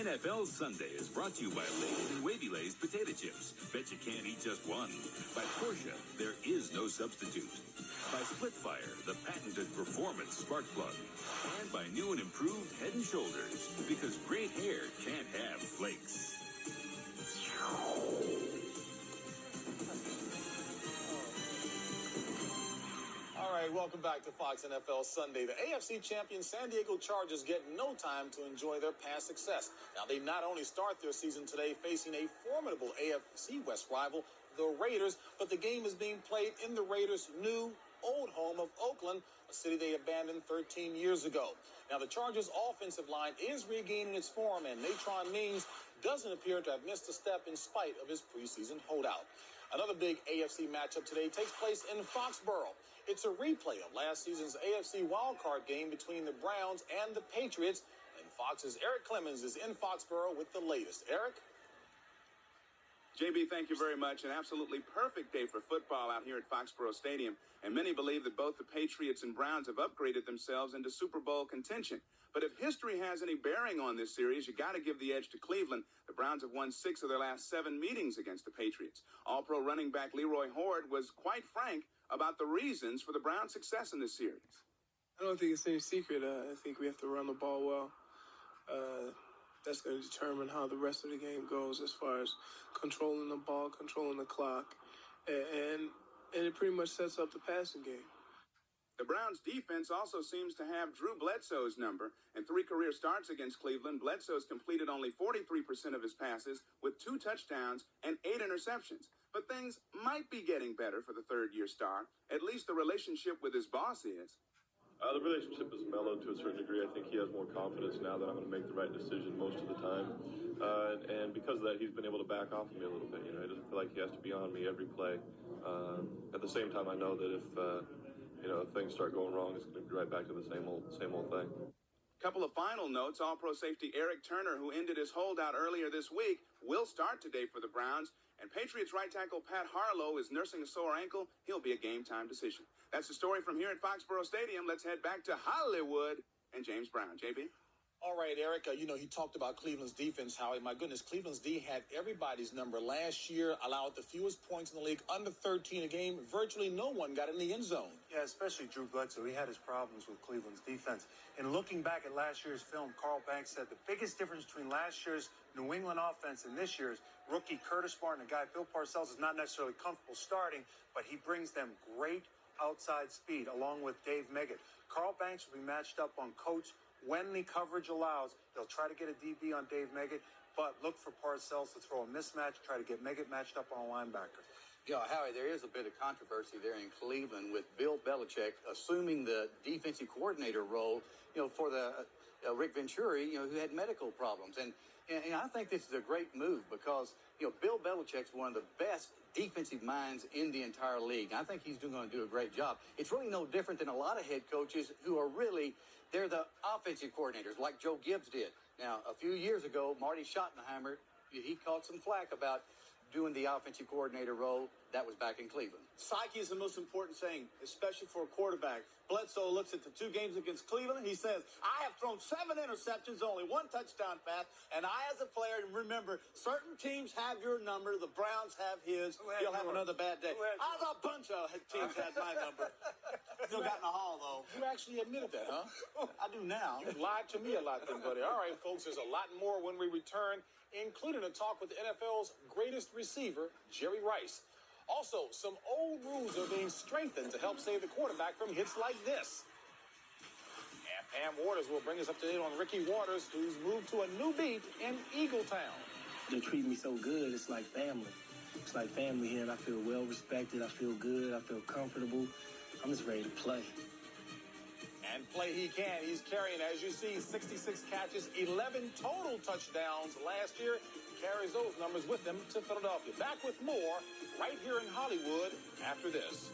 NFL Sunday is brought to you by Lay's and Wavy Lay's potato chips. Bet you can't eat just one. By Porsche, there is no substitute. By Splitfire, the patented performance spark plug. And by new and improved Head & Shoulders, because great hair can't have flakes. All right, welcome back to Fox NFL Sunday. The AFC champion San Diego Chargers get no time to enjoy their past success. Now, they not only start their season today facing a formidable AFC West rival, the Raiders, but the game is being played in the Raiders' new old home of Oakland, a city they abandoned 13 years ago. Now, the Chargers' offensive line is regaining its form, and Natron Means doesn't appear to have missed a step in spite of his preseason holdout. Another big AFC matchup today takes place in Foxborough. It's a replay of last season's AFC wildcard game between the Browns and the Patriots, and Fox's Eric Clemens is in Foxborough with the latest. Eric? JB, thank you very much. An absolutely perfect day for football out here at Foxborough Stadium, and many believe that both the Patriots and Browns have upgraded themselves into Super Bowl contention. But if history has any bearing on this series, you got to give the edge to Cleveland. The Browns have won 6 of their last 7 meetings against the Patriots. All-Pro running back Leroy Horde was quite frank about the reasons for the Browns' success in this series. I don't think it's any secret. I think we have to run the ball well. That's going to determine how the rest of the game goes as far as controlling the ball, controlling the clock, and it pretty much sets up the passing game. The Browns' defense also seems to have Drew Bledsoe's number. In 3 career starts against Cleveland, Bledsoe's completed only 43% of his passes with 2 touchdowns and 8 interceptions. But things might be getting better for the third-year star. At least the relationship with his boss is. The relationship is mellowed to a certain degree. I think he has more confidence now that I'm going to make the right decision most of the time. And because of that, he's been able to back off of me a little bit. You know, he doesn't feel like he has to be on me every play. At the same time, I know that if things start going wrong, it's going to be right back to the same old thing. Couple of final notes. All-Pro safety Eric Turner, who ended his holdout earlier this week, will start today for the Browns. And Patriots right tackle Pat Harlow is nursing a sore ankle. He'll be a game-time decision. That's the story from here at Foxborough Stadium. Let's head back to Hollywood and James Brown. JB? All right, Eric, he talked about Cleveland's defense, Howie. My goodness, Cleveland's D had everybody's number last year, allowed the fewest points in the league, under 13 a game. Virtually no one got in the end zone. Yeah, especially Drew Bledsoe. He had his problems with Cleveland's defense. And looking back at last year's film, Carl Banks said the biggest difference between last year's New England offense and this year's rookie Curtis Martin, a guy Bill Parcells is not necessarily comfortable starting, but he brings them great outside speed along with Dave Meggett. Carl Banks will be matched up on coach when the coverage allows. They'll try to get a DB on Dave Meggett, but look for Parcells to throw a mismatch, try to get Meggett matched up on a linebacker. Yeah, Howie, there is a bit of controversy there in Cleveland with Bill Belichick assuming the defensive coordinator role, for the Rick Venturi, who had medical problems. And I think this is a great move because, Bill Belichick's one of the best defensive minds in the entire league. I think he's going to do a great job. It's really no different than a lot of head coaches who are they're the offensive coordinators like Joe Gibbs did. Now, a few years ago, Marty Schottenheimer, he caught some flack about doing the offensive coordinator role. That was back in Cleveland. Psyche is the most important thing, especially for a quarterback. Bledsoe looks at the 2 games against Cleveland. He says, I have thrown 7 interceptions, only 1 touchdown pass. And I, as a player, remember, certain teams have your number. The Browns have his. You'll have another bad day. A bunch of teams had my number. Still got in the hall, though. You actually admitted that, huh? I do now. You lied to me a lot then, buddy. All right, folks, there's a lot more when we return, including a talk with the NFL's greatest receiver, Jerry Rice. Also, some old rules are being strengthened to help save the quarterback from hits like this. And Pam Waters will bring us up to date on Ricky Waters, who's moved to a new beat in Eagletown. They treat me so good, it's like family. It's like family here, and I feel well respected. I feel good. I feel comfortable. I'm just ready to play. And play he can. He's carrying, as you see, 66 catches, 11 total touchdowns last year. Carries those numbers with him to Philadelphia. Back with more right here in Hollywood after this.